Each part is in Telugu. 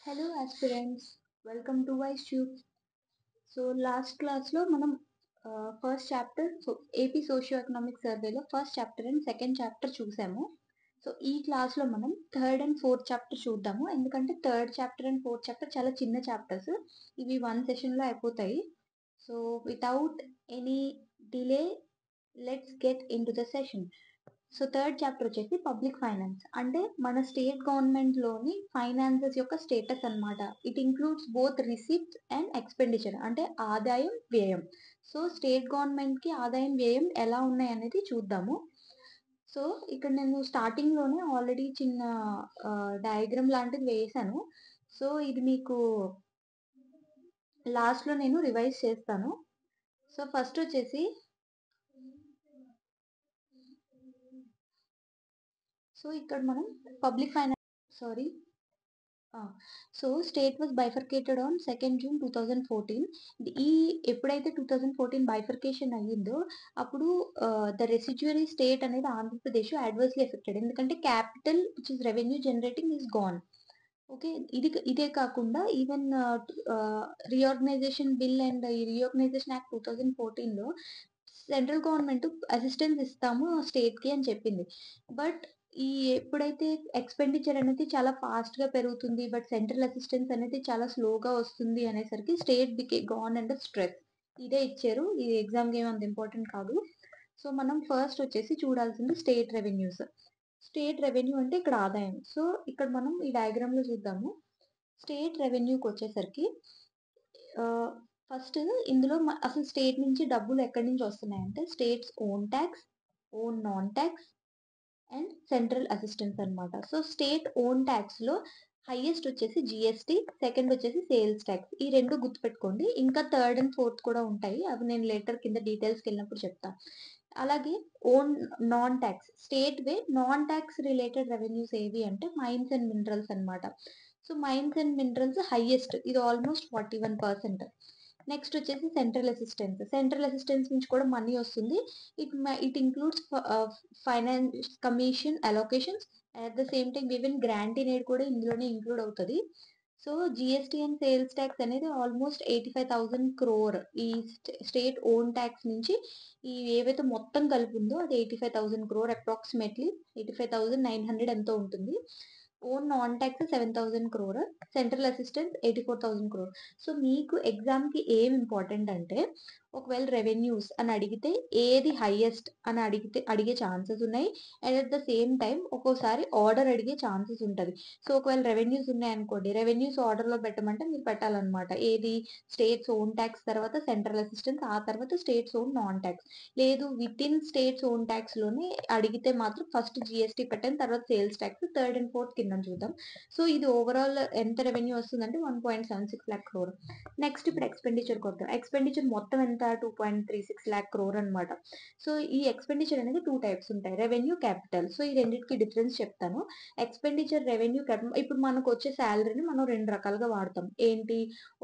Hello aspirants, welcome to Wise Tube. So last క్లాస్లో మనం first chapter AP socio economic సర్వేలో first chapter and second chapter చూసాము. సో ఈ క్లాస్లో మనం థర్డ్ అండ్ ఫోర్త్ చాప్టర్ చూద్దాము. ఎందుకంటే third chapter and fourth chapter చాలా చిన్న చాప్టర్స్, ఇవి వన్ సెషన్లో అయిపోతాయి. So without any delay let's get into the session. So third chapter వచ్చేసి పబ్లిక్ ఫైనాన్స్, అంటే మన స్టేట్ గవర్నమెంట్ లోని ఫైనాన్సెస్ యొక్క స్టేటస్ అన్నమాట. It includes both receipts and expenditure, అంటే ఆదాయం వ్యయం. సో స్టేట్ గవర్నమెంట్ కి ఆదాయం వ్యయం ఎలా ఉన్నాయి అనేది చూద్దాము. సో ఇక్కడ నేను స్టార్టింగ్ లోనే ఆల్రెడీ చిన్న డయాగ్రామ్ లాంటిది వేసాను. సో ఇది మీకు లాస్ట్ లో నేను రివైజ్ చేస్తాను. సో ఫస్ట్ వచ్చేసి సో ఇక్కడ మనం public finance so state was bifurcated on 2nd June 2014. ఈ ఎప్పుడైతే 2014 బైఫర్కేషన్ అయ్యిందో అప్పుడు ద రెసిడ్యువరీ స్టేట్ అనేది ఆంధ్రప్రదేశ్ అడ్వర్స్లీ ఎఫెక్టెడ్, ఎందుకంటే capital which is revenue generating is gone. Okay, ఇదే కాకుండా even reorganization bill and reorganization act 2014లో సెంట్రల్ గవర్నమెంట్ అసిస్టెన్స్ ఇస్తాము స్టేట్ కి అని చెప్పింది. బట్ ఈ ఎప్పుడైతే ఎక్స్పెండిచర్ అనేది చాలా ఫాస్ట్ గా పెరుగుతుంది, బట్ సెంట్రల్ అసిస్టెన్స్ అనేది చాలా స్లోగా వస్తుంది అనేసరికి స్టేట్ గాన్ అండ్ స్ట్రెస్. ఇదే ఇచ్చారు, ఇది ఎగ్జామ్ గేమ్ అంత ఇంపార్టెంట్ కాదు. సో మనం ఫస్ట్ వచ్చేసి చూడాల్సింది స్టేట్ రెవెన్యూస్. స్టేట్ రెవెన్యూ అంటే ఇక్కడ ఆదాయం. సో ఇక్కడ మనం ఈ డయాగ్రామ్ లో చూద్దాము. స్టేట్ రెవెన్యూకి వచ్చేసరికి ఫస్ట్ ఇందులో అసలు స్టేట్ నుంచి డబ్బులు ఎక్కడి నుంచి వస్తున్నాయంటే states own tax, own non tax and central assistance అన్నమాట. సో స్టేట్ ఓన్ ట్యాక్స్ లో హైయెస్ట్ వచ్చేసి జిఎస్టి, సెకండ్ వచ్చేసి సేల్స్ ట్యాక్స్. ఈ రెండు గుర్తుపెట్టుకోండి, ఇంకా థర్డ్ అండ్ ఫోర్త్ కూడా ఉంటాయి, అవి నేను లేటర్ కింద డీటెయిల్స్కి వెళ్ళినప్పుడు చెప్తా. అలాగే own non tax state way non tax related revenues ఏవి అంటే మైన్స్ అండ్ మినరల్స్ అన్నమాట. So mines and minerals highest, ఇది ఆల్మోస్ట్ 41%. నెక్స్ట్ వచ్చేసి సెంట్రల్ అసిస్టెన్స్ నుంచి కూడా మనీ వస్తుంది. It includes finance commission allocations, at the same time even grant in aid కూడా ఇందులోనే ఇంక్లూడ్ అవుతుంది. So GST and sales tax అనేది ఆల్మోస్ట్ 85,000 crore. ఈ స్టేట్ ఓన్ ట్యాక్స్ నుంచి ఈ ఏవైతే మొత్తం కలిపి ఉందో అది 85,000 crore, అప్రాక్సిమేట్లీ 85,900 ఎంతో ఉంటుంది. Own non tax 7,000 crore, central assistance 84,000 crore. So మీకు ఎగ్జామ్ కి ఏం ఇంపార్టెంట్ అంటే ఒకవేళ రెవెన్యూస్ అని అడిగితే ఏది హైయెస్ట్ అని అడిగే ఛాన్సెస్ ఉన్నాయి, and at the same time ఒక్కోసారి ఆర్డర్ అడిగే ఛాన్సెస్ ఉంటుంది. సో ఒకవేళ రెవెన్యూస్ ఉన్నాయనుకోండి, రెవెన్యూస్ ఆర్డర్ లో పెట్టమంటే మీరు పెట్టాలన్నమాట. ఏది స్టేట్స్ ఓన్ ట్యాక్స్ తర్వాత సెంట్రల్ అసిస్టెన్స్, ఆ తర్వాత స్టేట్స్ ఓన్ నాన్ ట్యాక్స్. లేదు with in states own tax లోనే అడిగితే మాత్రం ఫస్ట్ జిఎస్టీ పెట్టాను, తర్వాత sales tax, third and fourth కింద చూద్దాం. సో ఇది ఓవరాల్ ఎంత రెవెన్యూ వస్తుందంటే 1.76 lakh crore. నెక్స్ట్ ఇప్పుడు ఎక్స్పెండిచర్ కొద్దాం. ఎక్స్పెండిచర్ మొత్తం ఎంత 2.36 lakh crore అనమాట. సో ఈ ఎక్స్పెండిచర్ అనేది టూ టైప్స్ ఉంటాయి, రెవెన్యూ, క్యాపిటల్. సో ఈ రెండింటికి డిఫరెన్స్ చెప్తాను. ఎక్స్పెండిచర్ రెవెన్యూ, ఇప్పుడు మనకు వచ్చే శాలరీని మనం రెండు రకాలుగా వాడతాం. ఏంటి,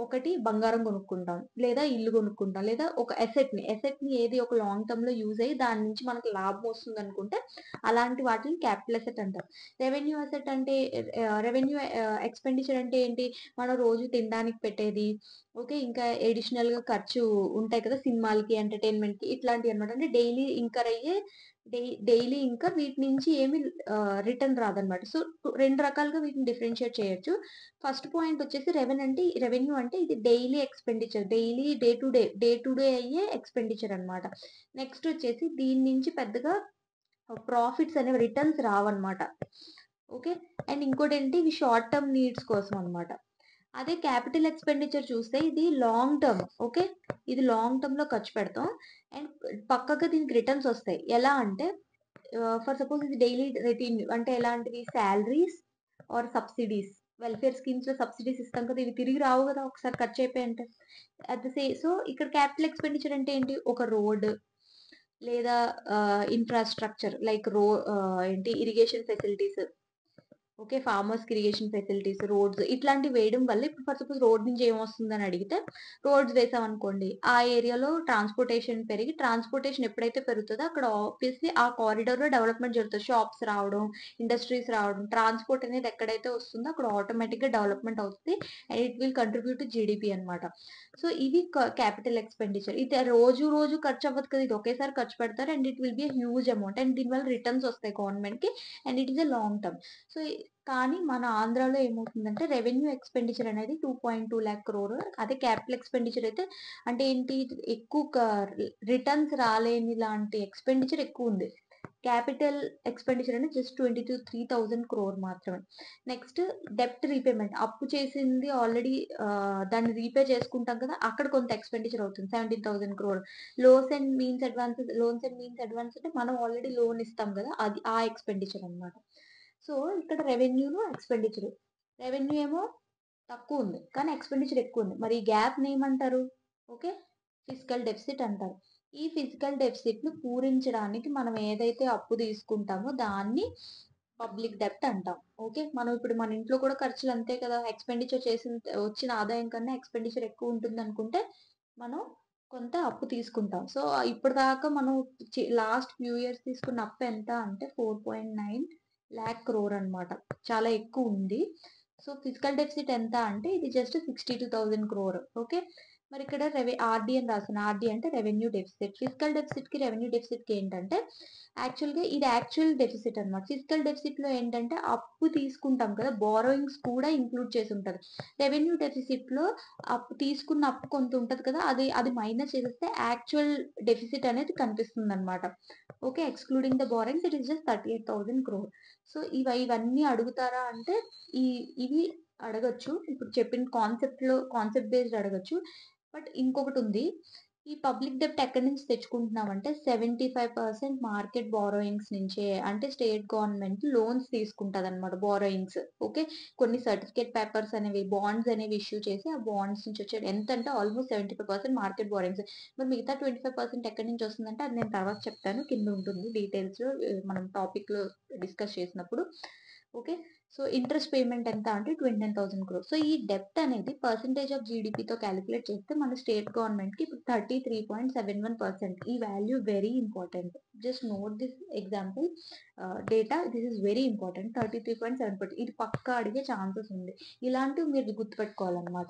ఒకటి బంగారం కొనుక్కుంటాం, లేదా ఇల్లు కొనుక్కుంటాం, లేదా ఒక ఎసెట్ ని ఏది ఒక లాంగ్ టర్మ్ లో యూజ్ అయ్యి దాని నుంచి మనకు లాభం వస్తుంది అనుకుంటే అలాంటి వాటిని క్యాపిటల్ అసెట్ అంటారు. రెవెన్యూ అసెట్ అంటే రెవెన్యూ ఎక్స్పెండిచర్ అంటే ఏంటి, మనం రోజు తినడానికి పెట్టేది, ఓకే, ఇంకా ఎడిషనల్ గా ఖర్చు ఉంటాయి కదా సినిమాలకి, ఎంటర్టైన్మెంట్ కి, ఇట్లాంటివి అనమాట. అంటే డైలీ ఇంకర్ అయ్యే డైలీ ఇంకా వీటి నుంచి ఏమి రిటర్న్ రాదనమాట. సో రెండు రకాలుగా వీటిని డిఫరెన్షియేట్ చేయొచ్చు. ఫస్ట్ పాయింట్ వచ్చేసి రెవెన్యూ అంటే ఇది daily expenditure, daily day to day అయ్యే ఎక్స్పెండిచర్ అనమాట. నెక్స్ట్ వచ్చేసి దీని నుంచి పెద్దగా ప్రాఫిట్స్ అనేవి రిటర్న్స్ రావన్నమాట. ఓకే, అండ్ ఇంకోటి ఏంటి, ఇవి షార్ట్ టర్మ్ నీడ్స్ కోసం అనమాట. అదే క్యాపిటల్ ఎక్స్పెండిచర్ చూస్తే ఇది లాంగ్ టర్మ్. ఓకే, ఇది లాంగ్ టర్మ్ లో ఖర్చు పెడతాం అండ్ పక్కగా దీనికి రిటర్న్స్ వస్తాయి. ఎలా అంటే ఫర్ సపోజ్ ఇది డైలీ రొటీన్, అంటే ఎలాంటివి, salaries or subsidies, welfare schemes లో సబ్సిడీస్ ఇస్తాం కదా, ఇవి తిరిగి రావు కదా ఒకసారి ఖర్చు అయిపోయి అంటే. సో ఇక్కడ క్యాపిటల్ ఎక్స్పెండిచర్ అంటే ఏంటి, ఒక రోడ్ లేదా ఇన్ఫ్రాస్ట్రక్చర్ లైక్ ఏంటి ఇరిగేషన్ ఫెసిలిటీస్, ఓకే. ఫార్మర్స్‌కి ఇరిగేషన్ ఫెసిలిటీస్, రోడ్స్ ఇట్లాంటివి వేయడం వల్ల ఇప్పుడు ఫర్ సపోజ్ రోడ్ నుంచి ఏమొస్తుందని అడిగితే, రోడ్స్ వేసామనుకోండి. ఆ ఏరియాలో ట్రాన్స్‌పోర్టేషన్ పెరిగి ట్రాన్స్‌పోర్టేషన్ ఎప్పుడైతే పెరుగుతదో అక్కడ ఆబ్వియస్‌లీ ఆ కారిడార్‌లో డెవలప్‌మెంట్ జరుగుతది. షాప్స్ రావడం, ఇండస్ట్రీస్ రావడం, ట్రాన్స్‌పోర్ట్ అనేది ఎక్కడైతే వస్తుందో అక్కడ ఆటోమేటిక్‌గా డెవలప్‌మెంట్ అవుతది. And it will contribute to GDP అన్నమాట. సో, ఇది క్యాపిటల్ ఎక్స్‌పెండిచర్. ఇది రోజు రోజు ఖర్చు అవ్వదు కదా! ఇది ఒకేసారి ఖర్చు పెడతారు. And it will be a huge amount. And దీనివల్ల రిటర్న్స్ వస్తాయి గవర్నమెంట్‌కి. And it is a long term. So, కానీ మన ఆంధ్రాలో ఏమవుతుందంటే రెవెన్యూ ఎక్స్‌పెండిచర్ అనేది 2.2 లాక్ క్రోర్. అదే క్యాపిటల్ ఎక్స్‌పెండిచర్ అయితే అంటే ఏంటి ఎక్కువ రిటర్న్స్ రాలేని లాంటి ఎక్స్‌పెండిచర్ ఎక్కువుంది. క్యాపిటల్ ఎక్స్‌పెండిచర్ అనేది జస్ట్ 3,000 క్రోర్ మాత్రమే. నెక్స్ట్ డెబ్ట్ రీపేమెంట్. అప్పు చేసింది ఆల్రెడీ దాన్ని రీపే చేసుకుంటాం కదా! అక్కడ కొంత ఎక్స్‌పెండిచర్ అవుతుంది. 17,000 crore. Loans and means advance అంటే మనం ఆల్రెడీ లోన్ ఇస్తాం కదా! అది ఆ ఎక్స్‌పెండిచర్ అన్నమాట. సో, ఇక్కడ రెవెన్యూను, ఎక్స్‌పెండిచర్. రెవెన్యూ ఏమో తక్కువుంది. కానీ ఎక్స్‌పెండిచర్ ఎక్కువుంది. మరి ఈ గ్యాప్‌ని ఏమంటారు? ఓకే. ఫిస్కల్ డెఫిసిట్ అంటారు. ఈ ఫిజికల్ డెఫిసిట్‌ను పూరించడానికి మనం ఏదైతే అప్పు తీసుకుంటామో దాన్ని పబ్లిక్ డెబ్ట్ అంటాం. ఓకే. మనం ఇప్పుడు మన ఇంట్లో కూడా ఖర్చులు అంతే కదా! ఎక్స్‌పెండిచర్ వచ్చిన ఆదాయం కన్నా ఎక్స్‌పెండిచర్ ఎక్కువ ఉంటుందనుకుంటే మనం కొంత అప్పు తీసుకుంటాం. సో, ఇప్పటిదాకా మనం లాస్ట్ ఫ్యూ ఇయర్స్ తీసుకున్న అప్పు ఎంత అంటే 4.9 లాక్ క్రోర్ అన్నమాట. చాలా ఎక్కువుంది. సో, ఫిజికల్ డెఫిసిట్ ఎంత అంటే ఇది జస్ట్ 62,000 క్రోర్. ఓకే. మరి ఇక్కడ ఆర్‌డి అని రాసాను. ఆర్‌డి అంటే రెవెన్యూ డెఫిసిట్. ఫిజికల్ డెఫిసిట్‌కి, రెవెన్యూ డెఫిసిట్‌కి ఏంటంటే యాక్చువల్‌గా ఇది యాక్చువల్ డెఫిసిట్ అన్నమాట. ఫిజికల్ డెఫిసిట్‌లో ఏంటంటే అప్పు తీసుకుంటాం కదా! బారోయింగ్స్ కూడా ఇంక్లూడ్ చేసి ఉంటది. రెవెన్యూ డెఫిసిట్‌లో తీసుకున్న అప్పు కొంత ఉంటది కదా! అది మైనస్ చేసేస్తే యాక్చువల్ డెఫిసిట్ అనేది కనిపిస్తుందన్నమాట. Okay. Excluding the borrowings it is just 38,000 crore. So, ఇవన్నీ అడుగుతారా అంటే ఈ ఇవి అడగొచ్చు. ఇప్పుడు చెప్పిన కాన్సెప్ట్ బేస్డ్ అడగొచ్చు. బట్ ఇంకొకటుంది. ఈ పబ్లిక్ డెబ్ట్ ఎక్కడి నుంచి తెచ్చుకుంటున్నామంటే 75% మార్కెట్ బారోయింగ్స్ నుంచే. అంటే స్టేట్ గవర్నమెంట్ లోన్స్ తీసుకుంటదన్నమాట బారోయింగ్స్. ఓకే. కొన్ని సర్టిఫికేట్ పేపర్స్ అనేవి, బాండ్స్ అనేవి ఇష్యూ చేసి ఆ బాండ్స్ నుంచి వచ్చేది ఎంతంటే ఆల్‌మోస్ట్ 75% మార్కెట్ బారోయింగ్స్. మరి మిగతా 25% ఎక్కడి నుంచి వస్తుందంటే అది నేను తర్వాత చెప్తాను. కింద ఉంటుంది డీటెయిల్స్‌లో మనం టాపిక్‌లో డిస్కస్ చేసినప్పుడు. ఓకే. సో, ఇంట్రెస్ట్ పేమెంట్ ఎంత అంటే 29,000 క్రోర్. సో, ఈ డెబ్ట్ అనేది పర్సెంటేజ్ ఆఫ్ జీడీపీతో కాలిక్యులేట్ చేస్తే మన స్టేట్ గవర్నమెంట్‌కి ఇప్పుడు 33.71%. ఈ value very important. Just note this example data. This is very important. 33.7% ఇది పక్కా అడిగే ఛాన్సెస్ ఉంది. ఇలాంటివి మీరు గుర్తుపెట్టుకోవాలన్నమాట.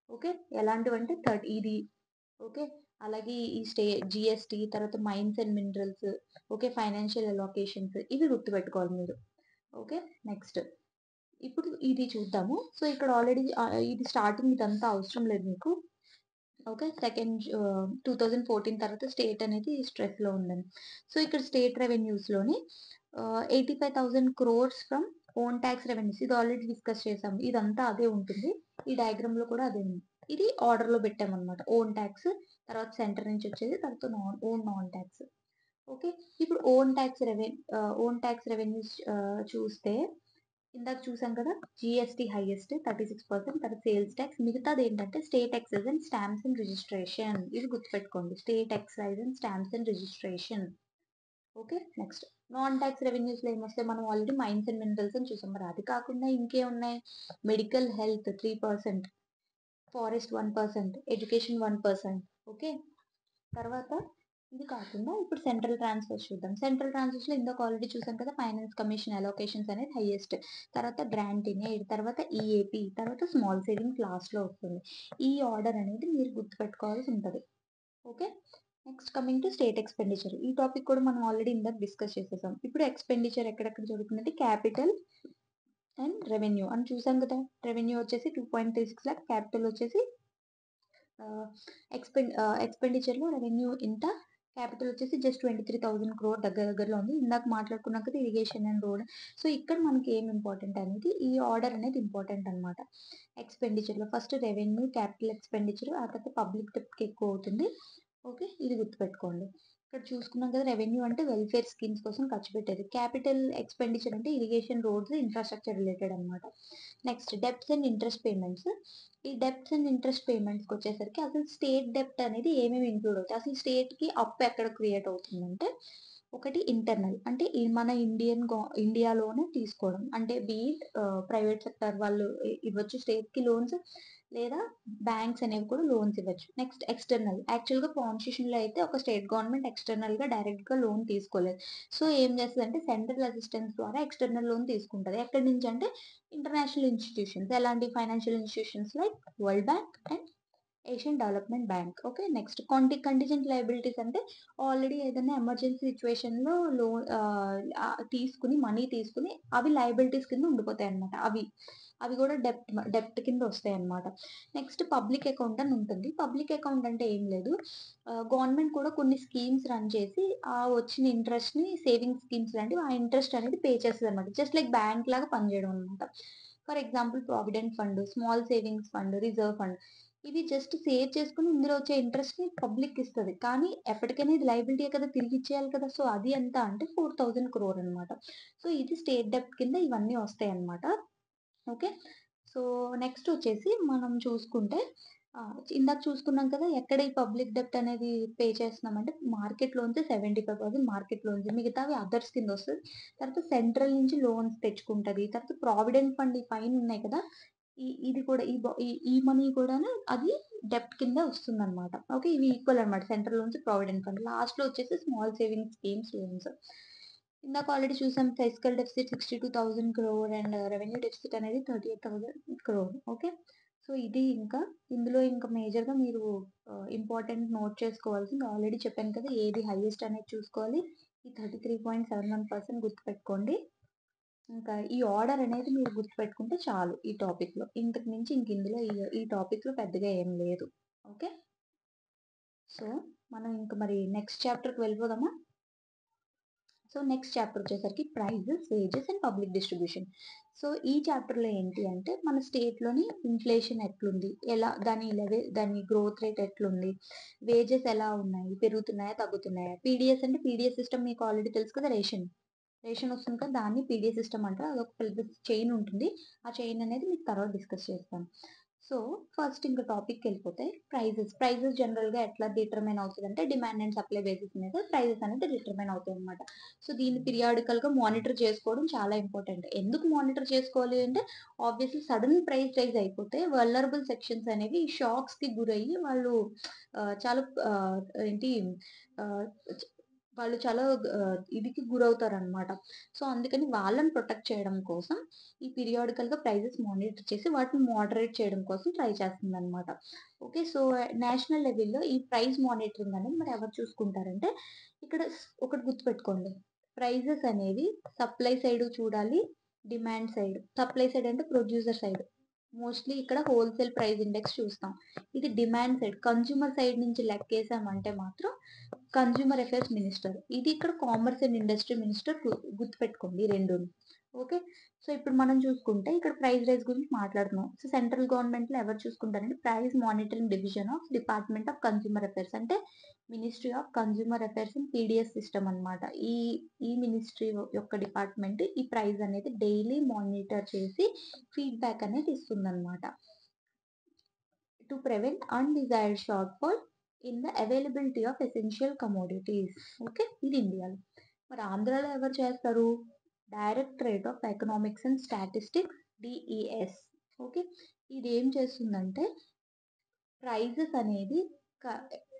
ఓకే. ఎలాంటివంటే ఇది. ఓకే. అలాగే ఈ జీఎస్టీ తర్వాత mines and minerals. Okay. Financial allocations ఇవి గుర్తుపెట్టుకోవాలి మీరు. ఓకే. నెక్స్ట్. ఇప్పుడు ఇది చూద్దాము. సో, ఇక్కడ ఆల్రెడీ ఇది స్టార్టింగ్ ఇదంతా అవసరం లేదు మీకు. ఓకే. 2014 తర్వాత స్టేట్ అనేది స్ట్రెస్‌లో ఉందని. సో, ఇక్కడ స్టేట్ రెవెన్యూస్‌లోని 85,000 crores from own tax revenues ఇది ఆల్రెడీ డిస్కస్ చేసాము. ఇదంతా అదే ఉంటుంది. ఈ డయాగ్రామ్‌లో కూడా అదే ఉంది. ఇది ఆర్డర్‌లో పెట్టామన్నమాట. ఓన్ టాక్స్, తర్వాత సెంటర్ నుంచి వచ్చేది, తర్వాత నాన్ టాక్స్. ఓకే. ఇప్పుడు ఓన్ టాక్స్ రెవెన్యూస్ చూస్తే ఇందాక చూసాం కదా! GST highest 36%. తర్వాత సేల్స్ టాక్స్. మిగతాదేంటంటే state excise and stamps and registration. ఇది గుర్తుపెట్టుకోండి. State excise and stamps and registration. Okay. Next non tax రెవెన్యూస్‌లో ఏమొస్తాయి? మనం ఆల్రెడీ మైన్స్ అండ్ మినరల్స్ అని చూసాం. మరి అది కాకుండా ఇంకేమున్నాయి? Medical health 3%, forest 1%, education 1%. Okay. తర్వాత ఇది కాకుండా ఇప్పుడు సెంట్రల్ ట్రాన్స్‌ఫర్స్ చూద్దాం. సెంట్రల్ ట్రాన్స్‌ఫర్స్‌లో ఇందాక ఆల్రెడీ చూసాం కదా! ఫైనాన్స్ కమిషన్ అలొకేషన్స్ అనేది హైయెస్ట్. తర్వాత గ్రాంట్ ఇన్ ఎయిడ్, తర్వాత ఈఏపీ, తర్వాత స్మాల్ సేవింగ్స్ లాస్ట్‌లో వస్తుంది. ఈ ఆర్డర్ అనేది మీరు గుర్తుపెట్టుకోవాల్సి ఉంటది. Okay. Next coming to state expenditure. ఈ టాపిక్ కూడా మనం ఆల్రెడీ ఇందాక డిస్కస్ చేసేసాం. ఇప్పుడు ఎక్స్‌పెండిచర్ ఎక్కడెక్కడ జరుగుతుందంటే క్యాపిటల్ అండ్ రెవెన్యూ అని చూసాం కదా! రెవెన్యూ వచ్చేసి 2.36 లాక్, క్యాపిటల్ వచ్చేసి ఆహ్, ఎక్స్‌పెండిచర్‌లో రెవెన్యూ ఇంత, క్యాపిటల్ వచ్చేసి జస్ట్ 23,000 క్రోర్ దగ్గరలో ఉంది. ఇందాక మాట్లాడుకున్నాం కదా! Irrigation and road. సో, ఇక్కడ మనకి ఏం ఇంపార్టెంట్ అనేది ఈ ఆర్డర్ అనేది ఇంపార్టెంట్ అన్నమాట. ఎక్స్‌పెండిచర్‌లో ఫస్ట్ రెవెన్యూ, క్యాపిటల్ ఎక్స్‌పెండిచర్ ఆ తర్వాత పబ్లిక్ డెబ్ట్‌కి ఎక్కువ అవుతుంది. ఓకే. ఇది గుర్తుపెట్టుకోండి. ఇక్కడ చూసుకున్నాం కదా! రెవెన్యూ అంటే వెల్‌ఫేర్ స్కీమ్స్ కోసం ఖర్చు పెట్టేది. క్యాపిటల్ ఎక్స్‌పెండిచర్ అంటే ఇరిగేషన్, రోడ్స్, ఇన్‌ఫ్రాస్ట్రక్చర్ రిలేటెడ్ అన్నమాట. Next debts and interest payments. ఈ డెబ్ట్స్ అండ్ ఇంట్రెస్ట్ పేమెంట్స్‌కొచ్చేసరికి అసలు స్టేట్ డెబ్ట్ అనేది ఏమేమి ఇంక్లూడ్ అవుతాయి? అసలు స్టేట్‌కి అప్పు ఎక్కడ క్రియేట్ అవుతుందంటే ఒకటి ఇంటర్నల్ అంటే మన ఇండియాలోనే తీసుకోవడం. అంటే ప్రైవేట్ సెక్టార్ వాళ్ళు ఇవ్వచ్చు స్టేట్‌కి లోన్స్, లేదా బ్యాంక్స్ అనేవి కూడా లోన్స్ ఇవ్వచ్చు. Next external. యాక్చువల్‌గా కాన్స్టిట్యూషన్‌లో అయితే ఒక స్టేట్ గవర్నమెంట్ ఎక్స్టర్నల్‌గా డైరెక్ట్‌గా లోన్ తీసుకోలేదు. సో, ఏం చేస్తదంటే సెంట్రల్ అసిస్టెన్స్ ద్వారా ఎక్స్టర్నల్ లోన్ తీసుకుంటది. ఎక్కడి నుంచి అంటే ఇంటర్నేషనల్ ఇన్‌స్టిట్యూషన్స్. ఎలాంటి financial institutions like world bank and Asian development bank. Okay. Next contingent liabilities అంటే ఆల్రెడీ ఏదైనా ఎమర్జెన్సీ సిట్యుయేషన్‌లో మనీ తీసుకొని అవి లయబిలిటీస్ కింద ఉండిపోతాయన్నమాట. అవి కూడా డెబ్ట్ కింద వస్తాయన్నమాట. నెక్స్ట్ పబ్లిక్ అకౌంట్ అని ఉంటుంది. పబ్లిక్ అకౌంట్ అంటే ఏం లేదు. గవర్నమెంట్ కూడా కొన్ని స్కీమ్స్ రన్ చేసి ఆ వచ్చిన ఇంట్రెస్ట్‌ని సేవింగ్స్ స్కీమ్స్ లాంటివి ఆ ఇంట్రెస్ట్ అనేది పే చేస్తదన్నమాట. జస్ట్ లైక్ బ్యాంక్ లాగా పనిచేయడం అన్నమాట. For example provident fund, small savings fund, reserve fund. ఇవి జస్ట్ సేవ్ చేసుకొని ఇందులో వచ్చే ఇంట్రెస్ట్‌ని పబ్లిక్ ఇస్తది. కానీ ఎప్పటికైనా ఇది లయబిలిటీయే కదా! తిరిగిచ్చేయాలి కదా! సో, అది ఎంత అంటే 4,000 క్రోర్ అన్నమాట. సో, ఇది స్టేట్ డెబ్ట్ కింద ఇవన్నీ వస్తాయన్నమాట. ఓకే. సో, నెక్స్ట్ వచ్చేసి మనం చూసుకుంటే ఇందాక చూసుకున్నాం కదా! ఎక్కడ ఈ పబ్లిక్ డెబ్ట్ అనేది పే చేస్తున్నామంటే మార్కెట్ లోన్స్ 75% మార్కెట్ లోన్స్. మిగతావి అదర్స్ కింద వస్తది. తర్వాత సెంట్రల్ నుంచి లోన్స్ తెచ్చుకుంటది. తర్వాత ప్రావిడెంట్ ఫండ్ ఈ పైన ఉన్నాయి కదా! ఇది కూడా ఈ బ ఈ ఈ మనీ కూడాను అది డెబ్ట్ కింద వస్తుందన్నమాట. ఓకే. ఇవి ఈక్వల్ అన్నమాట. Central loans, provident fund. లాస్ట్‌లో వచ్చేసి స్మాల్ సేవింగ్ స్కీమ్స్ లోన్స్. ఇందాక ఆల్రెడీ చూసాం fiscal deficit 62,000 crore and revenue deficit అనేది 38,000 క్రోర్. ఓకే. సో, ఇది ఇందులో మేజర్‌గా మీరు ఇంపార్టెంట్ నోట్ చేసుకోవాల్సింది ఆల్రెడీ చెప్పాను కదా! ఏది హైయెస్ట్ అనేది చూసుకోవాలి. ఈ 33.71% గుర్తుపెట్టుకోండి. ఇంకా ఈ ఆర్డర్ అనేది మీరు గుర్తుపెట్టుకుంటే చాలు ఈ టాపిక్‌లో. ఇంతకు మించి ఇందులో ఈ టాపిక్‌లో పెద్దగా ఏం లేదు. ఓకే. సో, మనం మరి నెక్స్ట్ చాప్టర్‌కి వెళ్ళిపోదామా? సో, నెక్స్ట్ చాప్టర్ వచ్చేసరికి prices, wages and public distribution. So, ఈ చాప్టర్‌లో ఏంటి అంటే మన స్టేట్‌లోని ఇన్‌ఫ్లేషన్ ఎట్లుంది? దాని గ్రోత్ రేట్ ఎట్లుంది? వేజెస్ ఎలా ఉన్నాయి? పెరుగుతున్నాయా? తగ్గుతున్నాయా? పీడీఎస్ అంటే పీడీఎస్ సిస్టమ్ మీకు ఆల్రెడీ తెలుసు కదా! రేషన్ వస్తుంది కదా! దాన్ని పీడీఎస్ సిస్టమ్ అంటారు. అదొక పెద్ద చైన్ ఉంటుంది. ఆ చైన్ అనేది మీకు తర్వాత డిస్కస్ చేస్తాను. సో, ఫస్ట్ టాపిక్‌కెళ్ళిపోతే ప్రైజెస్ జనరల్‌గా ఎట్లా డిటర్మైన్ అవుతదంటే డిమాండ్ అండ్ సప్లై బేసిస్ మీద ప్రైజెస్ అనేది డిటర్మైన్ అవుతాయన్నమాట. సో, దీన్ని పీరియాడికల్‌గా మానిటర్ చేసుకోవడం చాలా ఇంపార్టెంట్. ఎందుకు మానిటర్ చేసుకోవాలి అంటే ఆబ్వియస్‌లీ సడెన్ ప్రైస్ రైజ్ అయిపోతే వల్నరబుల్ సెక్షన్స్ అనేవి షాక్స్‌కి గురయ్యి వాళ్ళు చాలా ఏంటి ఆహ్, వాళ్ళు చాలా ఇదికి గురవుతారనమాట. సో, అందుకని వాళ్ళని ప్రొటెక్ట్ చేయడం కోసం ఈ పీరియాడికల్‌గా ప్రైజెస్ మానిటర్ చేసి వాటిని మోడరేట్ చేయడం కోసం ట్రై చేస్తుందనమాట. ఓకే. సో, నేషనల్ లెవెల్‌లో ఈ ప్రైస్ మానిటరింగ్ అనేది మరి ఎవరు చూసుకుంటారంటే ఇక్కడ ఒకటి గుర్తుపెట్టుకోండి. ప్రైజెస్ అనేవి సప్లై సైడ్ చూడాలి. Demand side. సప్లై సైడ్ అంటే ప్రొడ్యూసర్ సైడ్. మోస్ట్‌లీ ఇక్కడ హోల్‌సేల్ ప్రైస్ ఇండెక్స్ చూస్తాం. ఇది డిమాండ్ సైడ్. కన్స్యూమర్ సైడ్ నుంచి లెక్కేసామంటే మాత్రం కన్స్యూమర్ అఫైర్స్ మినిస్టర్. ఇది ఇక్కడ కామర్స్ అండ్ ఇండస్ట్రీ మినిస్టర్ గుర్తుపెట్టుకోండి ఈ రెండును. ఓకే. సో, ఇప్పుడు మనం చూసుకుంటే ఇక్కడ ప్రైస్ రైజ్ గురించి మాట్లాడుతున్నాం. సో, సెంట్రల్ గవర్నమెంట్‌లో ఎవరు చూసుకుంటారంటే price monitoring division of department of consumer affairs అంటే ministry of consumer affairs and PDS system అన్నమాట. ఈ మినిస్ట్రీ యొక్క డిపార్ట్మెంట్ ఈ ప్రైస్ అనేది డైలీ మానిటర్ చేసి ఫీడ్‌బ్యాక్ అనేది ఇస్తుందన్నమాట. To prevent undesired shortfall in the availability of essential commodities. Okay. ఇది ఇండియాలో. మరి ఆంధ్రాలో ఎవరు చేస్తారు? Directorate of economics and statistics DES. Okay. ఇది ఏం చేస్తుందంటే ప్రైజెస్ అనేది క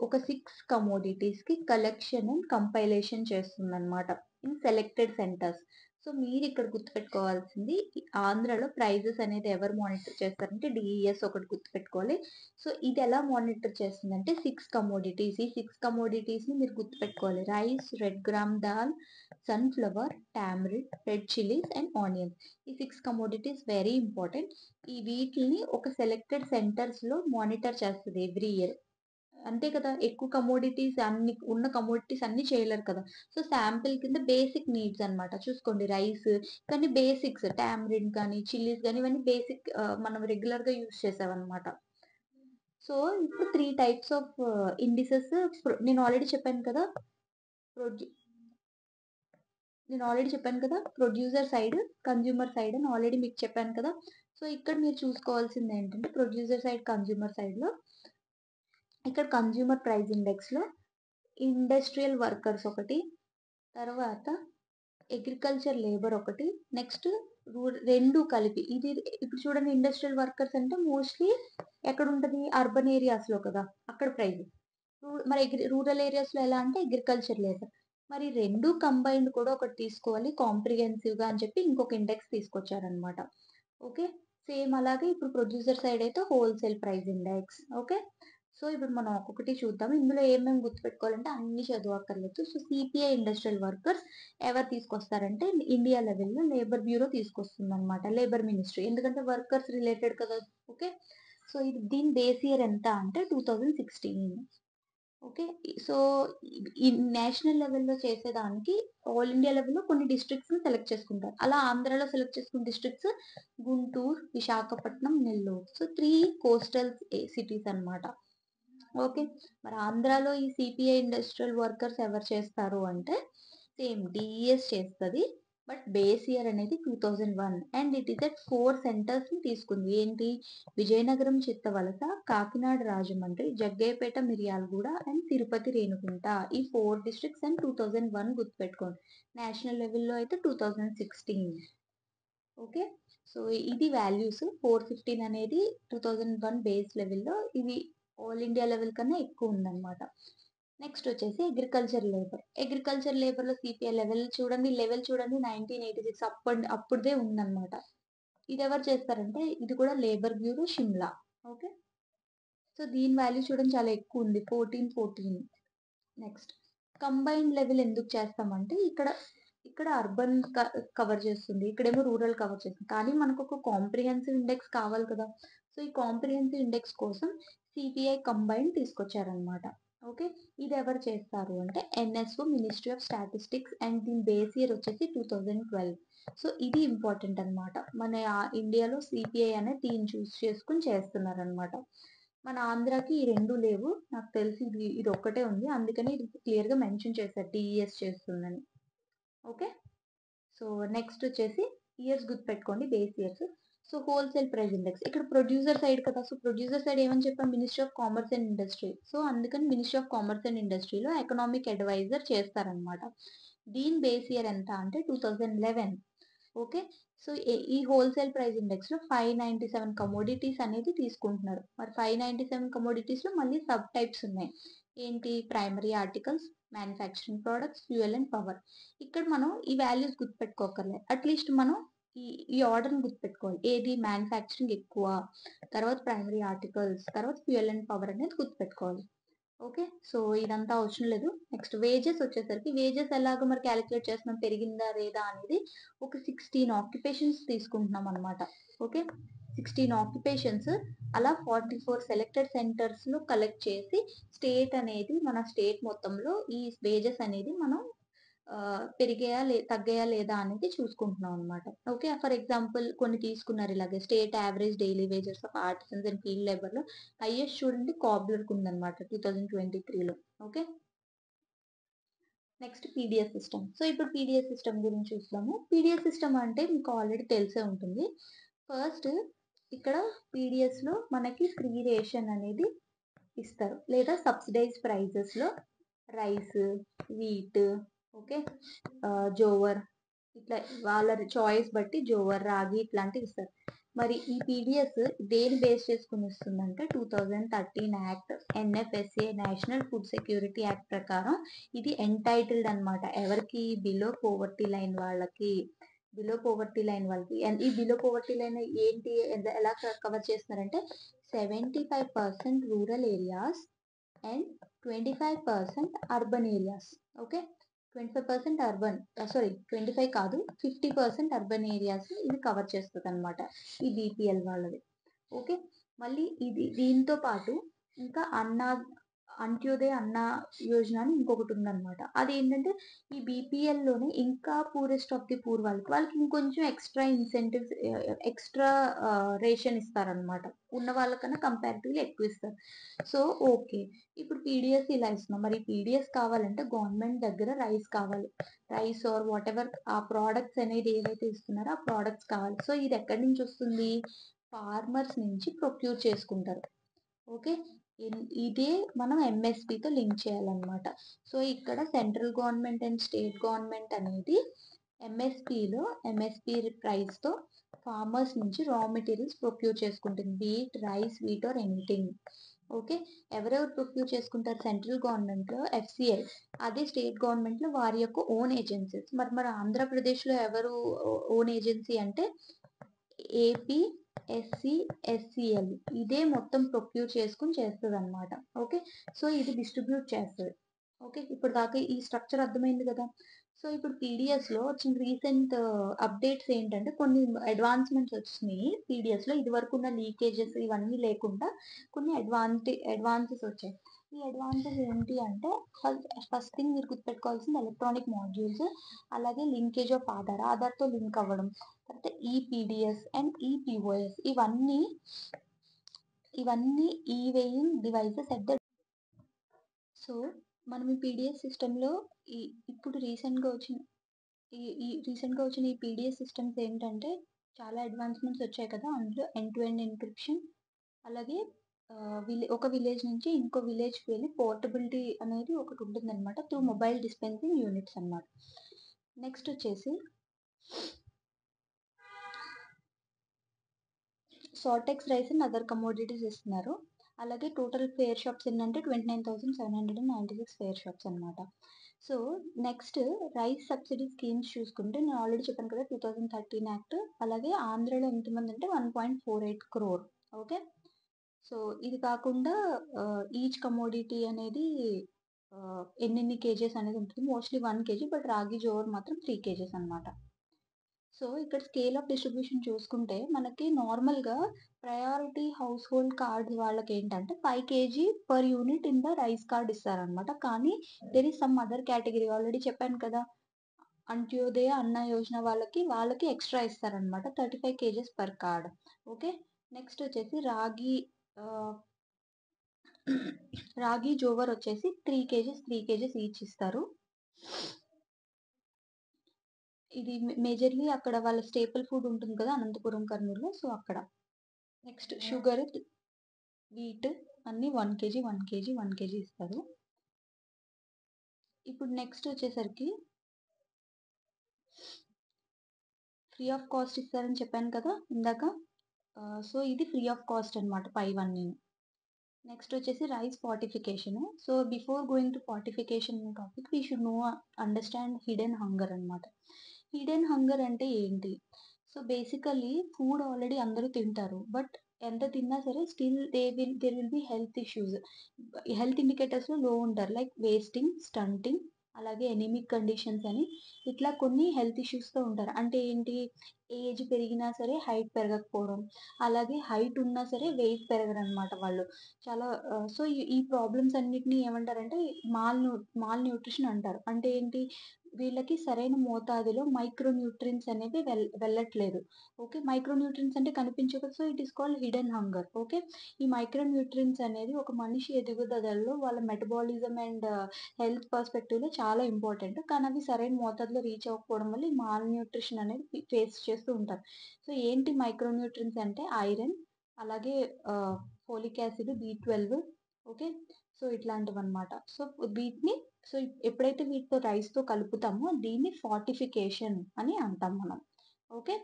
ఒక 6 కమోడిటీస్‌కి కలెక్షన్ అండ్ కంపైలేషన్ చేస్తుందన్నమాట. In selected centres. సో, మీరిక్కడ గుర్తుపెట్టుకోవాల్సింది ఆంధ్రాలో ప్రైజెస్ అనేది ఎవరు మానిటర్ చేస్తారంటే డీఈఎస్ ఒకటి గుర్తుపెట్టుకోవాలి. సో, ఇది ఎలా మానిటర్ చేస్తుందంటే 6 కమోడిటీస్. ఈ 6 కమోడిటీస్‌ని మీరు గుర్తుపెట్టుకోవాలి. Rice, red gram dal, sunflower, tamarind, red chillies and onions. ఈ 6 కమోడిటీస్ వెరీ ఇంపార్టెంట్. ఈ వీటిల్ని ఒక సెలెక్టెడ్ సెంటర్స్‌లో మానిటర్ చేస్తది ఎవ్రీ ఇయర్. అంతే కదా! ఎక్కువ కమోడిటీస్ అన్నీ చేయలేరు కదా! సో, శాంపిల్ కింద బేసిక్ నీడ్స్ అన్నమాట. చూసుకోండి రైస్ కానీ బేసిక్స్ టామరిన్ కానీ, చిల్లీస్ గాని ఇవన్నీ బేసిక్ మనం రెగ్యులర్‌గా యూజ్ చేసేవన్నమాట. సో, ఇప్పుడు 3 టైప్స్ ఆఫ్ ఇండిసెస్ నేను ఆల్రెడీ చెప్పాను కదా! ప్రొడ్యూ ప్రొడ్యూసర్ సైడ్, కన్స్యూమర్ సైడ్ అని ఆల్రెడీ మీకు చెప్పాను కదా! సో, ఇక్కడ మీరు చూసుకోవాల్సింది ఏంటంటే ప్రొడ్యూసర్ సైడ్, కన్స్యూమర్ సైడ్‌లో ఇక్కడ కన్స్యూమర్ ప్రైస్ ఇండెక్స్‌లో ఇండస్ట్రియల్ వర్కర్స్ ఒకటి, తర్వాత అగ్రికల్చర్ లేబర్ ఒకటి, నెక్స్ట్ రెండు కలిపి ఇది. ఇప్పుడు చూడండి, ఇండస్ట్రియల్ వర్కర్స్ అంటే మోస్ట్లీ ఎక్కడ ఉంటుంది, అర్బన్ ఏరియాస్లో కదా, అక్కడ ప్రైస్. మరి రూరల్ ఏరియాస్లో ఎలా అంటే అగ్రికల్చర్ లేబర్. మరి రెండు కంబైన్డ్ కూడా ఒకటి తీసుకోవాలి కాంప్రిహెన్సివ్గా అని చెప్పి ఇంకొక ఇండెక్స్ తీసుకొచ్చారనమాట. ఓకే, సేమ్ అలాగే ఇప్పుడు ప్రొడ్యూసర్ సైడ్ అయితే wholesale price index. Okay, so ఇప్పుడు మనం ఒక్కొక్కటి చూద్దాం. ఇందులో ఏమేమి గుర్తుపెట్టుకోవాలంటే అన్ని చదవక్కర్లేదు. సో సిపిఐ ఇండస్ట్రియల్ వర్కర్స్ ఎవరు తీసుకొస్తారంటే ఇండియా లెవెల్లో లేబర్ బ్యూరో తీసుకొస్తుంది అనమాట, లేబర్ మినిస్ట్రీ, ఎందుకంటే వర్కర్స్ రిలేటెడ్ కదా. ఓకే, సో ఇది దీని బేస్ ఇయర్ ఎంత అంటే 2016. ఓకే, సో ఈ నేషనల్ లెవెల్లో చేసేదానికి ఆల్ ఇండియా లెవెల్లో కొన్ని డిస్ట్రిక్ట్స్ సెలెక్ట్ చేసుకుంటారు. అలా ఆంధ్రాలో సెలెక్ట్ చేసుకున్న districts Guntur, Visakhapatnam, Nellore. So 3 coastal cities అన్నమాట. ఓకే, మరి ఆంధ్రాలో ఈ సిపిఐ ఇండస్ట్రియల్ వర్కర్స్ ఎవరు చేస్తారు అంటే సేమ్ డిఈఎస్ చేస్తుంది. బట్ బేస్ ఇయర్ అనేది 2001 and it is at 4 centres ని తీసుకుంది. ఏంటి, విజయనగరం, చిత్తవలస, కాకినాడ, రాజమండ్రి, జగ్గయ్యపేట, మిర్యాలగూడ అండ్ తిరుపతి, రేణుగుంట. ఈ 4 డిస్ట్రిక్ట్స్ అండ్ 2001 గుర్తుపెట్టుకోండి. నేషనల్ లెవెల్లో అయితే 2016. ఓకే, సో ఇది వాల్యూస్. 415 అనేది 2001 బేస్ లెవెల్లో, ఇవి ఆల్ ఇండియా లెవెల్ కన్నా ఎక్కువ ఉందన్నమాట. నెక్స్ట్ వచ్చేసి అగ్రికల్చర్ లేబర్. అగ్రికల్చర్ లేబర్ లో సిపిఐ లెవెల్ చూడండి, 1986 అప్పుడుదే ఉందన్నమాట. ఇది ఎవరు చేస్తారంటే ఇది కూడా labour bureau, Shimla. Okay, so దీని వాల్యూ చూడండి చాలా ఎక్కువ ఉంది, 1414. నెక్స్ట్ కంబైన్డ్ లెవెల్ ఎందుకు చేస్తామంటే ఇక్కడ అర్బన్ కవర్ చేస్తుంది, ఇక్కడేమో రూరల్ కవర్ చేస్తుంది, కానీ మనకు ఒక కాంప్రిహెన్సివ్ ఇండెక్స్ కావాలి కదా. సో ఈ కాంప్రిహెన్సివ్ ఇండెక్స్ కోసం సిపిఐ కంబైన్ తీసుకొచ్చారనమాట. ఓకే, ఇది ఎవరు చేస్తారు అంటే NSO, ministry of statistics, and దీని బేస్ ఇయర్ వచ్చేసి 2012. సో ఇది ఇంపార్టెంట్ అనమాట. మన ఇండియాలో సిపిఐ అనే టీం చూస్ చేసుకుని చేస్తున్నారనమాట. మన ఆంధ్రాకి ఈ రెండు లేవు, నాకు తెలిసి ఇది ఒక్కటే ఉంది, అందుకని ఇది క్లియర్ గా మెన్షన్ చేశారు డిఈఎస్ చేస్తుందని. ఓకే, సో నెక్స్ట్ వచ్చేసి ఇయర్స్ గుర్తుపెట్టుకోండి, base years. So wholesale price index ఇక్కడ ప్రొడ్యూసర్ సైడ్ కదా. సో ప్రొడ్యూసర్ సైడ్ ఏమని చెప్పాం, ministry of commerce and industry. So అందుకని మినిస్ట్రీ ఆఫ్ కామర్స్ అండ్ ఇండస్ట్రీలో ఎకనామిక్ అడ్వైజర్ చేస్తారనమాట. దీని బేస్ ఇయర్ ఎంత అంటే 2011. ఓకే, సో ఈ హోల్సేల్ ప్రైస్ ఇండెక్స్ లో 597 కమోడిటీస్ అనేది తీసుకుంటున్నారు. మరి 597 కమోడిటీస్ లో మళ్ళీ సబ్ టైప్స్ ఉన్నాయి. ఏంటి, primary articles, manufacturing products, fuel and power. ఇక్కడ మనం ఈ వాల్యూస్ గుర్తుపెట్టుకోకర్లేదు, అట్లీస్ట్ మనం ఈ ఆర్డర్ని గుర్తుపెట్టుకోవాలి. ఏది, మ్యానుఫ్యాక్చరింగ్ ఎక్కువ, తర్వాత ప్రైమరీ ఆర్టికల్స్, తర్వాత ఫ్యూయల్ అండ్ పవర్ అనేది గుర్తుపెట్టుకోవాలి. ఓకే, సో ఇదంతా అవసరం లేదు. నెక్స్ట్ వేజెస్ వచ్చేసరికి, వేజెస్ ఎలాగో మరి క్యాలిక్యులేట్ చేస్తున్నాం, పెరిగిందా లేదా అనేది. ఒక 16 ఆక్యుపేషన్స్ తీసుకుంటున్నాం అనమాట. ఓకే, 16 ఆక్యుపేషన్స్ అలా 44 సెలెక్టెడ్ సెంటర్స్ లో కలెక్ట్ చేసి స్టేట్ అనేది, మన స్టేట్ మొత్తంలో ఈ వేజెస్ అనేది మనం పెరిగాయా తగ్గాయా లేదా అనేది చూసుకుంటున్నాం అనమాట. ఓకే, ఫర్ ఎగ్జాంపుల్ కొన్ని తీసుకున్నారు ఇలాగే, state average daily wages of artisans and field labour లో హైయెస్ట్ చూడండి కాబ్లర్ కు ఉందన్నమాట 2023లో. Okay, next PDS system. So ఇప్పుడు పీడిఎస్ సిస్టమ్ గురించి చూస్తాము. పీడిఎస్ సిస్టమ్ అంటే మీకు ఆల్రెడీ తెలిసే ఉంటుంది. ఫస్ట్ ఇక్కడ పీడిఎస్ లో మనకి ఫ్రీ రేషన్ అనేది ఇస్తారు, లేదా సబ్సిడైజ్ ప్రైజెస్ లో రైస్, వీట్, ఓకే, జోవర్, ఇట్లా వాళ్ళ చాయిస్ బట్టి జోవర్, రాగి ఇట్లాంటివి ఇస్తారు. మరి ఈ పీడిఎస్ దేని బేస్ చేసుకుని ఇస్తుందంటే 2013 act, NFSA, national food security act ప్రకారం ఇది ఎంటైటిల్డ్ అనమాట. ఎవరికి, బిలో పోవర్టీ లైన్ వాళ్ళకి. బిలో పోవర్టీ లైన్ వాళ్ళకి. అండ్ ఈ బిలో పోవర్టీ లైన్ ఏంటి, ఎలా కవర్ చేస్తున్నారంటే 75% rural areas and 25% urban areas. Okay, 25% urban, sorry 25 కాదు, 50% అర్బన్ ఏరియాస్ ఇది కవర్ చేస్తుంది అనమాట, ఈ బీపీఎల్ వాళ్ళది. ఓకే, మళ్ళీ దీంతో పాటు ఇంకా అంత్యోదయ అన్న యోజన అని ఇంకొకటి ఉందన్నమాట. అదేంటంటే ఈ బీపీఎల్ లోనే ఇంకా పూరెస్ట్ ఆఫ్ ది పూర్ వాళ్ళకి ఇంకొంచెం ఎక్స్ట్రా ఇన్సెంటివ్స్, ఎక్స్ట్రా రేషన్ ఇస్తారనమాట. ఉన్న వాళ్ళకన్నా కంపారిటివ్లీ ఎక్కువ ఇస్తారు. సో ఓకే, ఇప్పుడు పీడిఎస్ ఇలా ఇస్తున్నాం. మరి పీడిఎస్ కావాలంటే గవర్నమెంట్ దగ్గర రైస్ కావాలి, రైస్ ఆర్ వాట్ ఎవర్ ఆ ప్రోడక్ట్స్ అనేది ఏవైతే ఇస్తున్నారో ఆ ప్రోడక్ట్స్ కావాలి. సో ఇది ఎక్కడి నుంచి వస్తుంది, ఫార్మర్స్ నుంచి ప్రొక్యూర్ చేసుకుంటారు. ఓకే, ఇదే మనం ఎంఎస్పితో లింక్ చేయాలన్నమాట. సో ఇక్కడ central government and state government అనేది ఎంఎస్పి ప్రైస్తో ఫార్మర్స్ నుంచి రా మెటీరియల్స్ ప్రొక్యూర్ చేసుకుంటుంది, wheat, rice, wheat or anything. Okay, ఎవరెవరు ప్రొక్యూర్ చేసుకుంటారు? సెంట్రల్ గవర్నమెంట్లో ఎఫ్సిఐ, అదే స్టేట్ గవర్నమెంట్లో వారి యొక్క ఓన్ ఏజెన్సీస్. మరి ఆంధ్రప్రదేశ్లో ఎవరు ఓన్ ఏజెన్సీ అంటే ఏపీ ఎస్సీ ఎస్సిఎల్, ఇదే మొత్తం ప్రొక్యూర్ చేసుకుని చేస్తుంది అనమాట. ఓకే, సో ఇది డిస్ట్రిబ్యూట్ చేస్తుంది. ఓకే, ఇప్పుడు దాకా ఈ స్ట్రక్చర్ అర్థమైంది కదా. సో ఇప్పుడు పీడిఎస్లో వచ్చిన రీసెంట్ అప్డేట్స్ ఏంటంటే కొన్ని అడ్వాన్స్మెంట్స్ వచ్చినాయి పీడిఎస్లో. ఇది వరకు ఉన్న లీకేజెస్ ఇవన్నీ లేకుండా కొన్ని అడ్వాన్సెస్ వచ్చాయి. ఈ అడ్వాన్సెస్ ఏంటి అంటే ఫస్ట్ థింగ్ మీరు గుర్తుపెట్టుకోవాల్సింది ఎలక్ట్రానిక్ మాడ్యూల్స్, అలాగే లింకేజ్ ఆఫ్ ఆధార్తో లింక్ అవ్వడం, తర్వాత ఈపీడిఎస్ అండ్ ఈపీఓఎస్, ఇవన్నీ ఈ weighing devices at the. So మనం ఈ పీడిఎస్ సిస్టంలో ఇప్పుడు రీసెంట్గా వచ్చిన ఈ పీడిఎస్ సిస్టమ్స్ ఏంటంటే చాలా అడ్వాన్స్మెంట్స్ వచ్చాయి కదా. అందులో ఎండ్ టు ఎండ్ ఎన్క్రిప్షన్, అలాగే ఒక విలేజ్ నుంచి ఇంకో విలేజ్కి వెళ్ళి పోర్టబిలిటీ అనేది ఒకటి ఉంటుంది అనమాట, త్రూ మొబైల్ డిస్పెన్సింగ్ యూనిట్స్ అనమాట. నెక్స్ట్ వచ్చేసి Sortex rice and other commodities ఇస్తున్నారు. అలాగే టోటల్ ఫేర్ షాప్స్ ఏంటంటే 29,796 ఫేర్ షాప్స్ అనమాట. So next rice subsidy schemes చూసుకుంటే నేను ఆల్రెడీ చెప్పాను కదా 2013 యాక్ట్. అలాగే ఆంధ్రలో ఎంతమంది అంటే 1.48 crore. ఓకే, సో ఇది కాకుండా ఈచ్ కమోడిటీ అనేది ఎన్ని కేజెస్ అనేది ఉంటుంది. మోస్ట్లీ 1 kg, బట్ రాగి జోవర్ మాత్రం 3 kgs అనమాట. సో ఇక్కడ స్కేల్ ఆఫ్ డిస్ట్రిబ్యూషన్ చూసుకుంటే మనకి నార్మల్గా ప్రయారిటీ హౌస్ హోల్డ్ కార్డ్స్ వాళ్ళకి ఏంటంటే 5 kg per unit in the rice card ఇస్తారనమాట. కానీ there is some other category, already చెప్పాను కదా, అంత్యోదయ అన్న యోజన వాళ్ళకి ఎక్స్ట్రా ఇస్తారనమాట, 35 kgs per card. Okay, next వచ్చేసి రాగి జోవర్ వచ్చేసి 3 kgs ఈచ్ ఇస్తారు. ఇది మేజర్లీ అక్కడ వాళ్ళ స్టేపుల్ ఫుడ్ ఉంటుంది కదా అనంతపురం, కర్నూలులో, సో అక్కడ. నెక్స్ట్ షుగర్, వీట్ అన్ని 1 kg 1 kg 1 kg ఇస్తారు. ఇప్పుడు నెక్స్ట్ వచ్చేసరికి ఫ్రీ ఆఫ్ కాస్ట్ ఇస్తారని చెప్పాను కదా ఇందాక. సో ఇది ఫ్రీ ఆఫ్ కాస్ట్ అనమాట పైవన్నీ. నెక్స్ట్ వచ్చేసి rice fortification. So before going to fortification topic we should understand hidden hunger అనమాట. హిడెన్ హంగర్ అంటే ఏంటి? సో బేసికలీ ఫుడ్ ఆల్రెడీ అందరూ తింటారు, బట్ ఎంత తిన్నా సరే still there will be health issues. Health ఇండికేటర్స్లో లో ఉంటారు, లైక్ వేస్టింగ్, స్టంటింగ్, అలాగే ఎనిమిక్ కండిషన్స్ అని, ఇట్లా కొన్ని హెల్త్ ఇష్యూస్తో ఉంటారు. అంటే ఏంటి? ఏజ్ పెరిగినా సరే హైట్ పెరగకపోవడం, అలాగే హైట్ ఉన్నా సరే వెయిట్ పెరగరు అనమాట వాళ్ళు. చాలా సో ఈ ప్రాబ్లమ్స్ అన్నిటిని ఏమంటారంటే మాల్ న్యూట్రిషన్ అంటారు. అంటే ఏంటి? వీళ్ళకి సరైన మోతాదులో మైక్రో న్యూట్రియన్స్ అనేవి వెళ్ళట్లేదు. ఓకే, మైక్రో న్యూట్రియన్స్ అంటే కనిపించదు, so it is called hidden hunger. Okay, ఈ మైక్రో న్యూట్రియన్స్ అనేది ఒక మనిషి ఎదుగుదలలో వాళ్ళ మెటబాలిజం అండ్ హెల్త్ పర్స్పెక్టివ్లో చాలా ఇంపార్టెంట్. కానీ అవి సరైన మోతాదులో రీచ్ అవ్వకపోవడం వల్ల ఈ మాల్ న్యూట్రిషన్ అనేది ఫేస్ చేస్తూ ఉంటారు. సో ఏంటి మైక్రో న్యూట్రియన్స్ అంటే ఐరన్, అలాగే folic acid, B12. Okay, so ఇట్లాంటివి అనమాట. సో వీటిని ఎప్పుడైతే వీటితో రైస్తో కలుపుతామో దీన్ని ఫార్టిఫికేషన్ అని అంటాం మనం. ఓకే,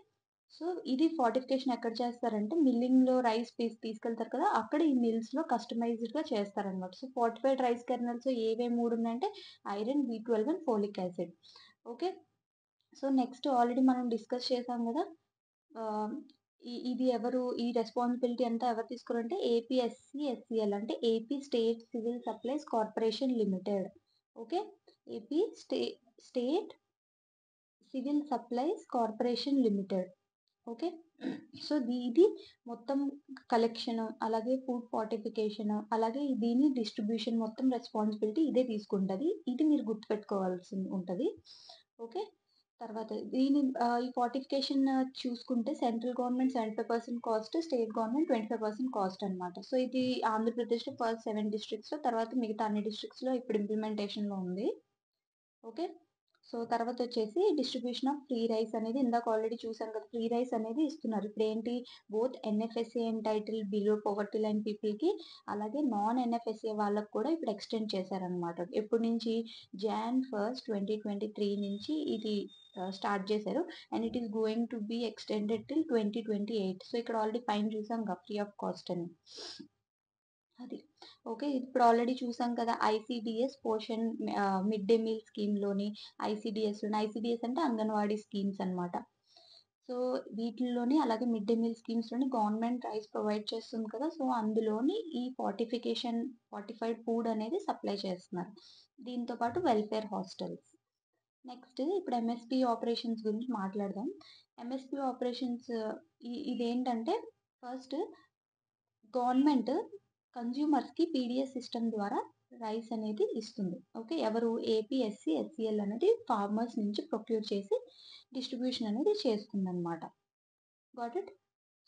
సో ఇది ఫార్టిఫికేషన్ ఎక్కడ చేస్తారంటే మిల్లింగ్లో రైస్ తీసుకెళ్తారు కదా, అక్కడ ఈ మిల్స్లో కస్టమైజ్డ్గా చేస్తారనమాట. సో ఫార్టిఫైడ్ రైస్ కెర్నల్స్ ఏవేమి 3 ఉన్నాయంటే iron, B12 and folic acid. Okay, so next already మనం డిస్కస్ చేసాం కదా, ఇది ఈ రెస్పాన్సిబిలిటీ అంతా ఎవరు తీసుకురంటే ఏపీఎస్సి ఎస్సిఎల్, అంటే AP state civil supplies corporation limited. Okay, AP state civil supplies corporation limited. Okay, so ఇది మొత్తం కలెక్షన్, అలాగే ఫుడ్ ఫార్టిఫికేషన్, అలాగే దీని డిస్ట్రిబ్యూషన్ మొత్తం రెస్పాన్సిబిలిటీ ఇదే తీసుకుంటుంది. ఇది మీరు గుర్తుపెట్టుకోవాల్సి ఉంటుంది. ఓకే, తర్వాత ఈ ఫార్టిఫికేషన్ చూసుకుంటే central government 75% cost, state government 25% cost అనమాట. సో ఇది ఆంధ్రప్రదేశ్లో ఫస్ట్ 7 districtsలో, తర్వాత మిగతా అన్ని districtsలో ఇప్పుడు ఇంప్లిమెంటేషన్లో ఉంది. ఓకే, సో తర్వాతొచ్చేసి డిస్ట్రిబ్యూషన్ ఆఫ్ ఫ్రీ రైస్ అనేది ఇందాక ఆల్రెడీ చూసాం కదా! ఫ్రీ రైస్ అనేది ఇస్తున్నారు. ఇప్పుడేంటి both NFSA entitle below poverty line పీపుల్‌కి అలాగే నాన్ ఎన్ఎఫ్ఎస్ఏ వాళ్ళకి కూడా ఇప్పుడు ఎక్స్టెండ్ చేశారనమాట. ఎప్పటి నుంచి జాన్ 1, 2023 నుంచి ఇది స్టార్ట్ చేశారు. And it is going to be extended till 2028. So ఇక్కడ ఆల్రెడీ పైన చూసాంగా ఫ్రీ ఆఫ్ కాస్ట్ అని. అది. ఓకే. ఇప్పుడు ఆల్రెడీ చూసాం కదా! ICDS Poshan mid day meal స్కీమ్‌లోని ఐసీడీఎస్ అంటే అంగన్వాడీ స్కీమ్స్ అన్నమాట. సో వీటిల్లోని అలాగే మిడ్ డే మీల్ స్కీమ్స్‌లోని గవర్నమెంట్ రైస్ ప్రొవైడ్ చేస్తుంది కదా! సో అందులోని ఈ ఫార్టిఫైడ్ ఫుడ్ అనేది సప్లై చేస్తున్నారు. దీంతో పాటు వెల్ఫేర్ హాస్టల్స్. నెక్స్ట్ ఇప్పుడు ఎంఎస్‌పీ ఆపరేషన్స్ గురించి మాట్లాడదాం. ఎంఎస్‌పీ ఆపరేషన్స్ ఇదేంటంటే ఫస్ట్ గవర్నమెంట్ కన్స్యూమర్స్‌కి పీడీఎస్ సిస్టమ్ ద్వారా రైస్ అనేది ఇస్తుంది. ఓకే. ఎవరు ఏపీ, ఎస్సీ, ఎస్సీఎల్ అనేది ఫార్మర్స్ నుంచి ప్రొక్యూర్ చేసి డిస్ట్రిబ్యూషన్ అనేది చేస్తుందన్నమాట. Got it?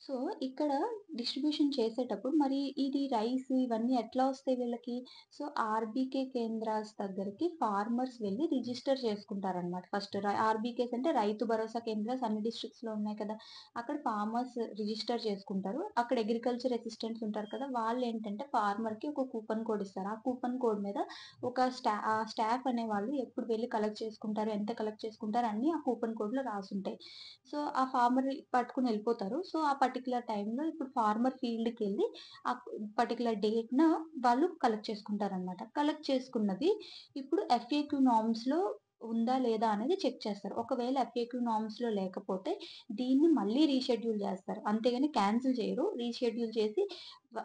సో, ఇక్కడ డిస్ట్రిబ్యూషన్ చేసేటప్పుడు మరి ఇది రైస్ ఇవన్నీ ఎట్లా వస్తాయి వీళ్ళకి? సో, ఆర్‌బీకే కేంద్రాస్ దగ్గరికి ఫార్మర్స్ వెళ్లి రిజిస్టర్ చేసుకుంటారనమాట. ఫస్ట్ ఆర్‌బీకేస్ అంటే రైతు భరోసా కేంద్రాస్ అన్ని డిస్ట్రిక్ట్స్‌లో ఉన్నాయి కదా! అక్కడ ఫార్మర్స్ రిజిస్టర్ చేసుకుంటారు. అక్కడ అగ్రికల్చర్ అసిస్టెంట్స్ ఉంటారు కదా! వాళ్ళేంటంటే ఫార్మర్‌కి ఒక కూపన్ కోడ్ ఇస్తారు. ఆ కూపన్ కోడ్ మీద ఆ స్టాఫ్ అనేవాళ్ళు ఎప్పుడు వెళ్లి కలెక్ట్ చేసుకుంటారు, ఎంత కలెక్ట్ చేసుకుంటారు అన్నీ ఆ కూపన్ కోడ్‌లో రాసుంటాయి. సో, ఆ ఫార్మర్ పట్టుకొని ఎళ్ళిపోతారు. సో, ఆ పర్టిక్యులర్ టైమ్‌లో ఇప్పుడు ఫార్మర్ ఫీల్డ్‌కెళ్ళి ఆ పర్టిక్యులర్ డేట్‌న వాళ్ళు కలెక్ట్ చేసుకుంటారనమాట. కలెక్ట్ చేసుకున్నది ఇప్పుడు ఎఫ్ఏక్యూ నార్మ్స్‌లో ఉందా? లేదా? అనేది చెక్ చేస్తారు. ఒకవేళ ఎఫ్ఏక్యూ నార్మ్స్‌లో లేకపోతే దీన్ని మళ్ళీ రీషెడ్యూల్ చేస్తారు. అంతేగాని క్యాన్సిల్ చేయరు. రీషెడ్యూల్ చేసి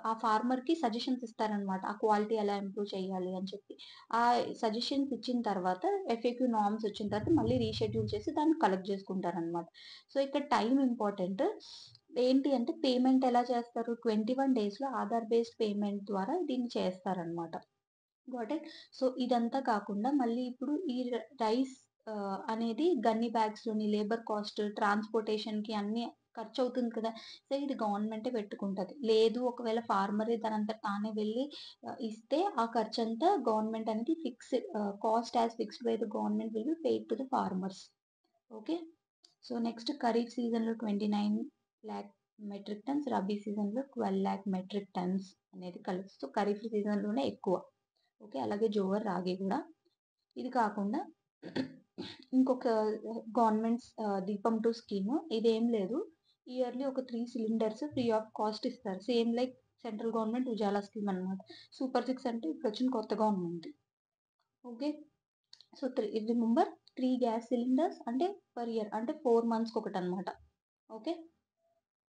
ఆ ఫార్మర్‌కి సజెషన్స్ ఇస్తారనమాట. ఆ క్వాలిటీ ఎలా ఇంప్రూవ్ చేయాలి అని చెప్పి. ఆ సజెషన్స్ ఇచ్చిన తర్వాత ఎఫ్ఏక్యూ నార్మ్స్ వచ్చిన తర్వాత మళ్ళీ రీషెడ్యూల్ చేసి దాన్ని కలెక్ట్ చేసుకుంటారనమాట. సో, ఇక్కడ టైమ్ ఇంపార్టెంట్. ఏంటి అంటే పేమెంట్ ఎలా చేస్తారు? 21 డేస్‌లో ఆధార్ బేస్డ్ పేమెంట్ ద్వారా దీన్ని చేస్తారనమాట. Got it? సో, ఇదంతా కాకుండా మళ్ళీ ఇప్పుడు ఈ రైస్ అనేది గన్ని బ్యాగ్స్‌లోని లేబర్ కాస్ట్, ట్రాన్స్‌పోర్టేషన్‌కి అన్నీ ఖర్చవుతుంది కదా! సో, ఇది గవర్నమెంటే పెట్టుకుంటది. లేదు ఒకవేళ ఫార్మరే దానంతట తానే వెళ్లి ఇస్తే ఆ ఖర్చంతా గవర్నమెంట్ అనేది cost as fixed by the government will be paid to the farmers. Okay. So, next kharif సీజన్‌లో 29,00,000 మెట్రిక్ టన్స్, రబీ సీజన్‌లో 12,00,000 మెట్రిక్ టన్స్ అనేది కలుస్తూ ఖరీఫ్ సీజన్‌లోనే ఎక్కువ. ఓకే. అలాగే జోవర్, రాగి గూడా. ఇది కాకుండా ఇంకొక గవర్నమెంట్స్ దీపం 2 స్కీము. ఇదేం లేదు. ఇయర్‌లీ ఒక 3 సిలిండర్స్ ఫ్రీ ఆఫ్ కాస్ట్ ఇస్తారు. Same like central government Ujala scheme అన్నమాట. సూపర్ సిక్స్ అంటే ఇప్పుడొచ్చిన కొత్త government. Okay. So, remember 3 gas cylinders అంటే పర్ ఇయర్ అంటే 4 మంత్స్‌కి ఒకటన్నమాట. ఓకే.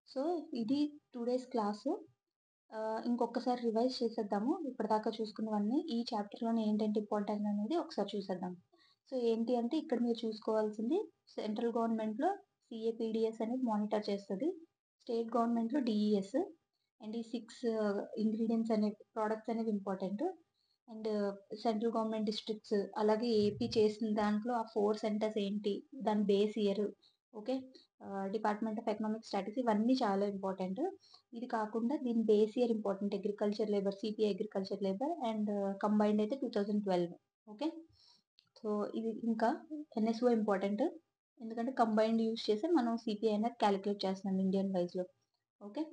సో, ఇది 2 డేస్ క్లాసు. ఇంకొకసారి రివైజ్ చేసేద్దాము. ఇప్పటిదాకా చూసుకున్నవన్నీ. ఈ చాప్టర్‌లోని ఏంటంటే ఇంపార్టెంట్ అనేది ఒకసారి చూసేద్దాం. సో, ఏంటి అంటే ఇక్కడ మీరు చూసుకోవాల్సింది సెంట్రల్ గవర్నమెంట్‌లో సీఏపీడీఎస్ అనేది మానిటర్ చేస్తది. స్టేట్ గవర్నమెంట్‌లో డీఈఎస్. అండ్ ఈ 6 ఇంగ్రీడియెంట్స్ అనేవి ప్రొడక్ట్స్ అనేవి important. And central government districts అలాగే ఏపీ చేసిన దాంట్లో ఆ 4 సెంటర్స్ ఏంటి? దాని base year. Okay. Department of economic statistics ఇవన్నీ చాలా ఇంపార్టెంట్. ఇది కాకుండా దీని base year important. Agriculture labour, CPI agriculture labour and combined అయితే 2012. ఓకే. సో, ఇది ఇంకా ఎన్ఎస్ఓ ఇంపార్టెంట్. ఎందుకంటే కంబైన్డ్ యూజ్ చేసి మనం సీపీఐ అనేది కాలిక్యులేట్ చేస్తున్నాం ఇండియన్ వైస్‌లో. ఓకే.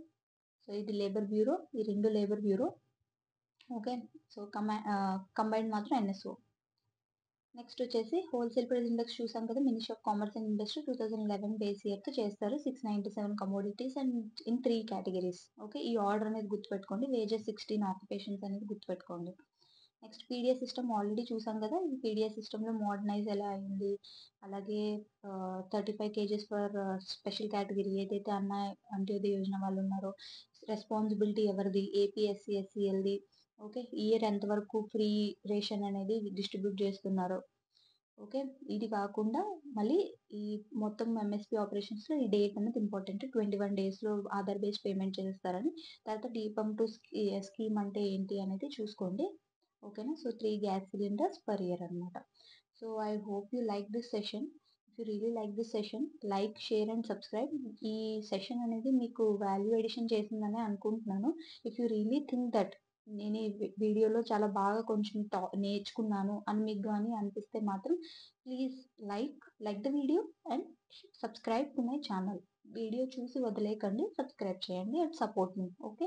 సో, ఇది లేబర్ బ్యూరో. ఈ 2 labour bureau. Okay. So, combined మాత్రం ఎన్ఎస్ఓ. నెక్స్ట్ వచ్చేసి హోల్‌సేల్ ప్రైస్ ఇండెక్స్ చూసాం కదా! Ministry of commerce and industry 2011 base ఇయర్‌తో చేస్తారు. 697 commodities and in 3 categories. Okay. ఈ ఆర్డర్ అనేది గుర్తుపెట్టుకోండి. వేజెస్ 16 ఆక్యుపేషన్స్ అనేది గుర్తుపెట్టుకోండి. నెక్స్ట్ పీడీఎస్ సిస్టమ్ ఆల్రెడీ చూసాం కదా! ఈ పీడీఎస్ సిస్టమ్‌లో మోడర్నైజ్ ఎలా అయింది? అలాగే 35 కేజీస్ ఫర్ స్పెషల్ కేటగరీ ఏదైతే అంత్యోదయ యోజన వాళ్ళు ఉన్నారో రెస్పాన్సిబిలిటీ ఎవరిది? ఏపీ, ఎస్సీ, ఎస్సీఎల్‌ది. ఓకే. ఇయర్ ఎంత వరకు ఫ్రీ రేషన్ అనేది డిస్ట్రిబ్యూట్ చేస్తున్నారో. ఓకే. ఇది కాకుండా మళ్ళీ ఈ మొత్తం ఎంఎస్‌పీ ఆపరేషన్స్‌లో ఈ డేట్ అనేది ఇంపార్టెంట్. 21 డేస్‌లో ఆధార్ బేస్డ్ పేమెంట్ చేసేస్తారని. తర్వాత దీపం 2 స్కీమ్ అంటే ఏంటి అనేది చూసుకోండి. ఓకేనా? So, 3 gas cylinders per year అన్నమాట. So, I hope you like this session. If you really like this session, like, share and subscribe. ఈ సెషన్ అనేది మీకు వాల్యూ అడిషన్ చేసిందనే అనుకుంటున్నాను. If you really think that నేను ఈ వీడియోలో చాలా బాగా కొంచెం నేర్చుకున్నాను అని మీకు గాని అనిపిస్తే మాత్రం please like the video and subscribe to my channel. Video చూసి వదిలేయకండి, సబ్స్క్రైబ్ చేయండి అండ్ సపోర్ట్ మీ. ఓకే.